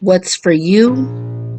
What's for you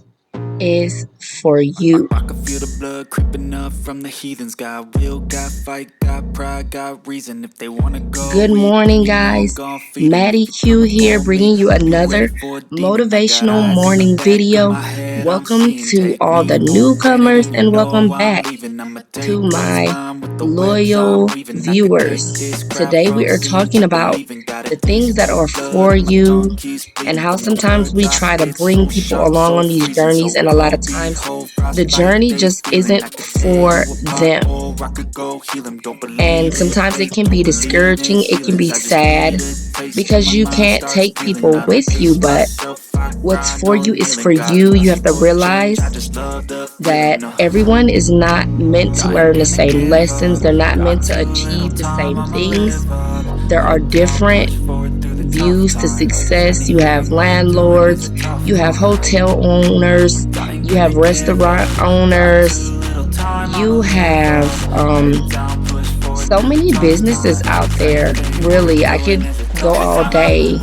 is for you. I can feel the blood creeping up from the heathens. Got will, got fight, got pride, got reason. If they wanna go Good eat, morning, then you know I'm guys. gon' feed 'em. If Maddie you Q come up here, on me, bringing you you another wait for a demon. I got motivational eyes in the morning back of video. my head, I'm Welcome seeing. to Take all me the for granted, newcomers and you and know welcome I'm back leaving. I'ma to take what's my mine with the webs I'm loyal weaving. I could take viewers. this crowd Today we from are seeing talking to about believing. Gotta the teach things that this are blood, for my tongue you keeps and bleeding how from the sometimes words we I try to spit. bring So people sharp, along so on these freezing, so journeys, and a lot of cold. times Behold, the frostbite, journey they just feeling. isn't I could tear for you apart, them. or I could go heal them. Don't And believe in sometimes it fate, can don't be believe in discouraging, it can be ceilings. I just need sad a taste and because my you mind can't starts take healing. people I don't with you, push but myself, I what's grind for on you is kneeling. for Got you. You have nothing to for change, I realize just love the that feeling. everyone is not meant to I learn the didn't same give lessons. up, They're not got meant to too little achieve the time, same I'ma things. live up. There are Look out, different push forward through the tough views to times. success. You have Anything worth doing is landlords, a tough you have climb. hotel owners, I ain't you gonna have give restaurant up, got too owners, little time, I'ma you live have up. Head down, push forward so through the many tough businesses out times. there. Anything Really, worth I doing could is a go tough all climb. day.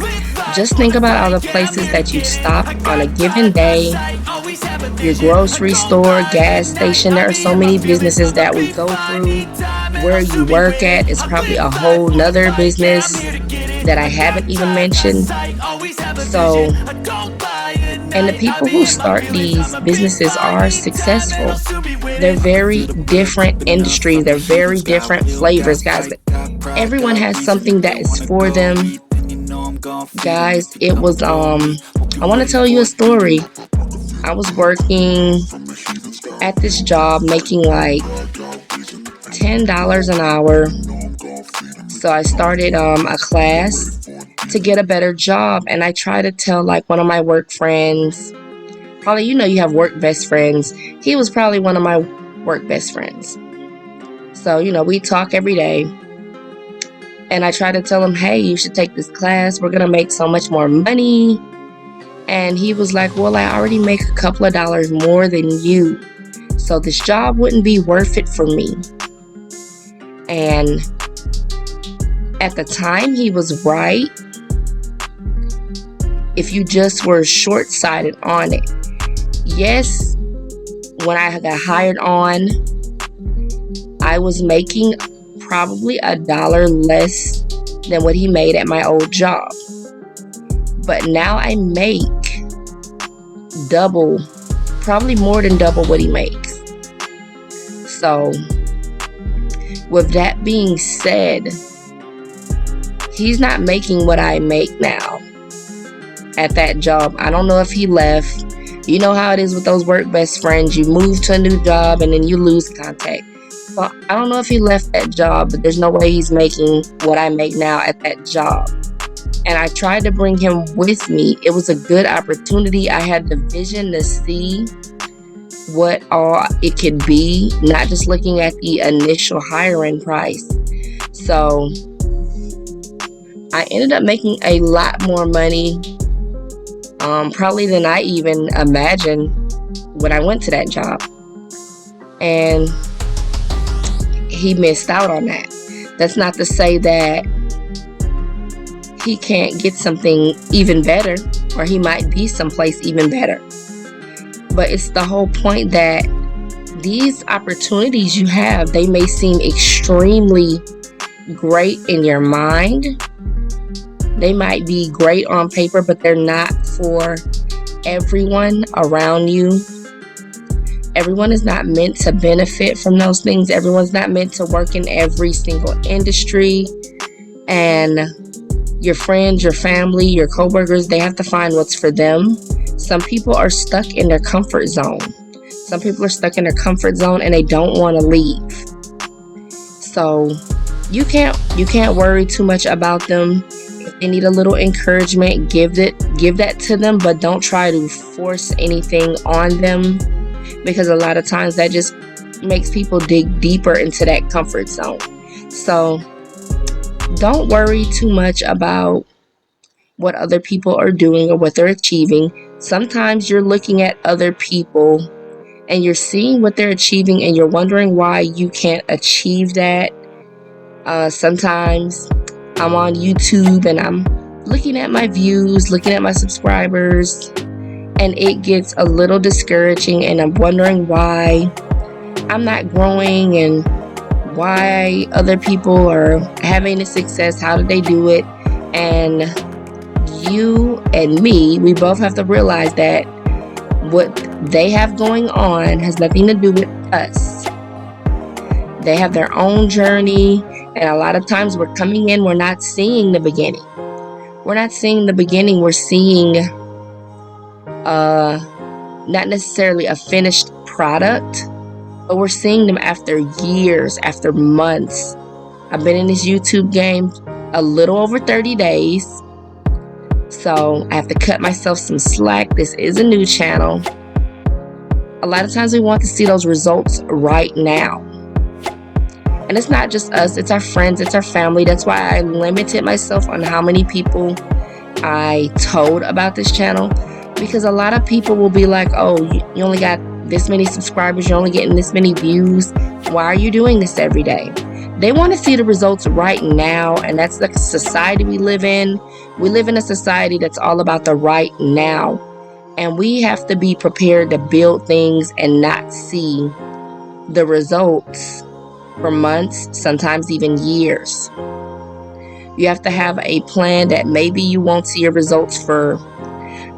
Just think about all the places that you stop on a given day. Your grocery store, gas station. There are so many businesses that we go through. Where you work at is probably a whole nother business that I haven't even mentioned. So, and the people who start these businesses are successful. They're very different industries. They're very different flavors, guys. But everyone has something that is for them. Guys, it was I want to tell you a story. I was working at this job making like $10 an hour. So I started a class to get a better job, and I try to tell like one of my work friends. Probably you have work best friends. He was probably one of my work best friends. So we talk every day, and I try to tell him, "Hey, you should take this class. We're gonna make so much more money." And he was like, "Well, I already make a couple of dollars more than you, so this job wouldn't be worth it for me." And at the time, he was right. If you just were short-sighted on it. Yes, when I got hired on, I was making probably $1 less than what he made at my old job. But now I make double, probably more than double what he makes. So, with that being said, he's not making what I make now at that job. I don't know if he left. You know how it is with those work best friends. You move to a new job and then you lose contact. Well, I don't know if he left that job, but there's no way he's making what I make now at that job. And I tried to bring him with me. It was a good opportunity. I had the vision to see what all it could be, not just looking at the initial hiring price. So I ended up making a lot more money, probably than I even imagined when I went to that job. And he missed out on that. That's not to say that he can't get something even better, or he might be someplace even better. But it's the whole point that these opportunities you have, they may seem extremely great in your mind. They might be great on paper, but they're not for everyone around you. Everyone is not meant to benefit from those things. Everyone's not meant to work in every single industry. And your friends, your family, your coworkers, they have to find what's for them. Some people are stuck in their comfort zone. Some people are stuck in their comfort zone and they don't want to leave. So you can't worry too much about them. If they need a little encouragement, give that to them, but don't try to force anything on them, because a lot of times that just makes people dig deeper into that comfort zone. So don't worry too much about what other people are doing or what they're achieving. Sometimes you're looking at other people and you're seeing what they're achieving and you're wondering why you can't achieve that. Sometimes I'm on YouTube and I'm looking at my views, looking at my subscribers, and it gets a little discouraging, and I'm wondering why I'm not growing and why other people are having the success. How did they do it? And you and me, we both have to realize that what they have going on has nothing to do with us. They have their own journey, and a lot of times we're coming in, we're not seeing the beginning. We're not seeing the beginning, we're seeing not necessarily a finished product, but we're seeing them after years, after months. I've been in this YouTube game a little over 30 days, so I have to cut myself some slack. This is a new channel. A lot of times we want to see those results right now. And it's not just us, it's our friends, it's our family. That's why I limited myself on how many people I told about this channel, because a lot of people will be like, oh, you only got this many subscribers, you're only getting this many views. Why are you doing this every day? They want to see the results right now, and that's the society we live in. We live in a society that's all about the right now, and we have to be prepared to build things and not see the results for months, sometimes even years. You have to have a plan that maybe you won't see your results for,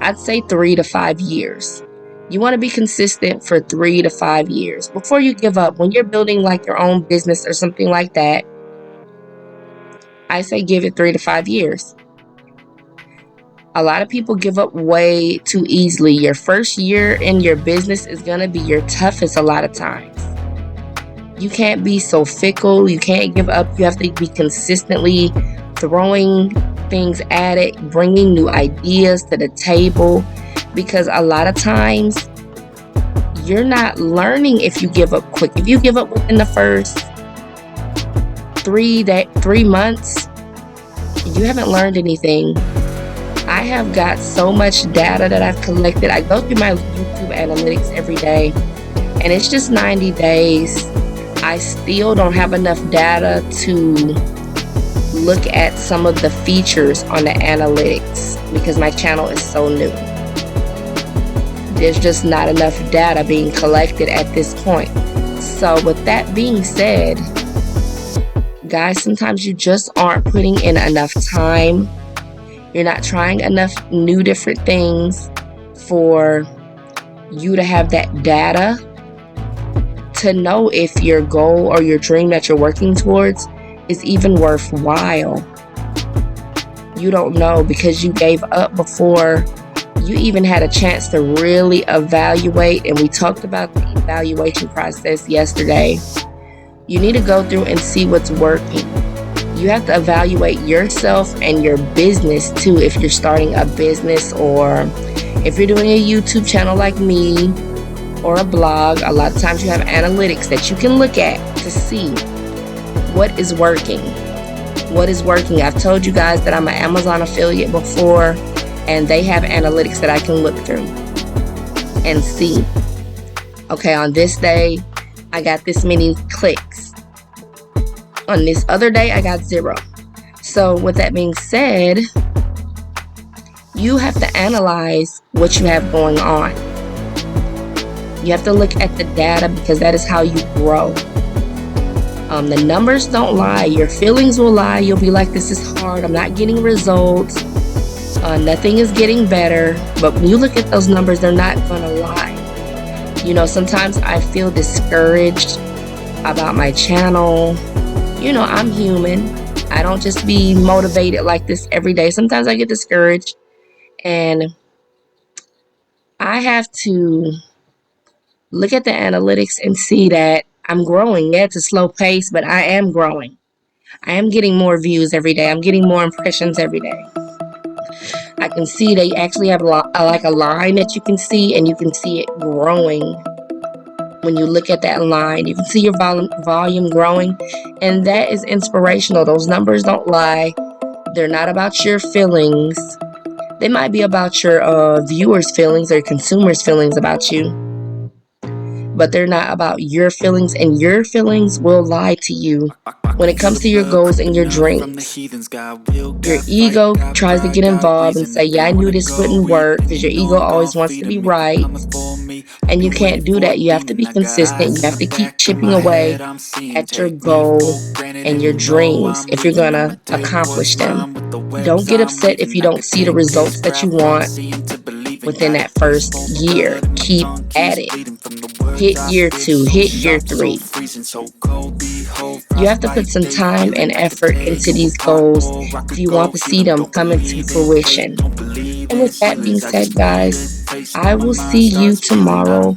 I'd say, 3 to 5 years. You want to be consistent for 3 to 5 years before you give up. When you're building like your own business or something like that, I say give it 3 to 5 years. A lot of people give up way too easily. Your first year in your business is going to be your toughest a lot of times. You can't be so fickle. You can't give up. You have to be consistently throwing things at it, bringing new ideas to the table, because a lot of times you're not learning if you give up quick. If you give up within the first 3 months, you haven't learned anything. I have got so much data that I've collected. I go through my YouTube analytics every day, and it's just 90 days. I still don't have enough data to look at some of the features on the analytics because my channel is so new. There's just not enough data being collected at this point. So with that being said, guys, sometimes you just aren't putting in enough time. You're not trying enough new different things for you to have that data to know if your goal or your dream that you're working towards is even worthwhile. You don't know because you gave up before you even had a chance to really evaluate, and we talked about the evaluation process yesterday. You need to go through and see what's working. You have to evaluate yourself and your business too. If you're starting a business or if you're doing a YouTube channel like me or a blog, a lot of times you have analytics that you can look at to see what is working. What is working? I've told you guys that I'm an Amazon affiliate before, and they have analytics that I can look through and see. Okay, on this day, I got this many clicks. On this other day, I got 0. So with that being said, you have to analyze what you have going on. You have to look at the data because that is how you grow. The numbers don't lie. Your feelings will lie. You'll be like, this is hard. I'm not getting results. Nothing is getting better. But when you look at those numbers, they're not going to lie. You know, sometimes I feel discouraged about my channel. You know, I'm human. I don't just be motivated like this every day. Sometimes I get discouraged, and I have to look at the analytics and see that I'm growing. Yeah, it's a slow pace, but I am growing. I am getting more views every day. I'm getting more impressions every day. I can see they actually have like a line that you can see, and you can see it growing. When you look at that line, you can see your volume growing, and that is inspirational. Those numbers don't lie. They're not about your feelings. They might be about your viewers' feelings or consumers' feelings about you, but they're not about your feelings, and your feelings will lie to you. when it comes to your goals and your dreams, your ego tries to get involved and say, yeah, I knew this wouldn't work, because your ego always wants to be right. And you can't do that. You have to be consistent. You have to keep chipping away at your goal and your dreams if you're going to accomplish them. Don't get upset if you don't see the results that you want within that first year. Keep at it. Hit year 2, hit year 3. You have to put some time and effort into these goals if you want to see them come into fruition. And with that being said, guys, I will see you tomorrow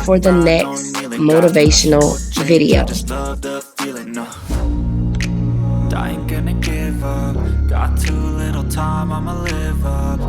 for the next motivational video. I ain't gonna give up. Got too little time, I'ma live up.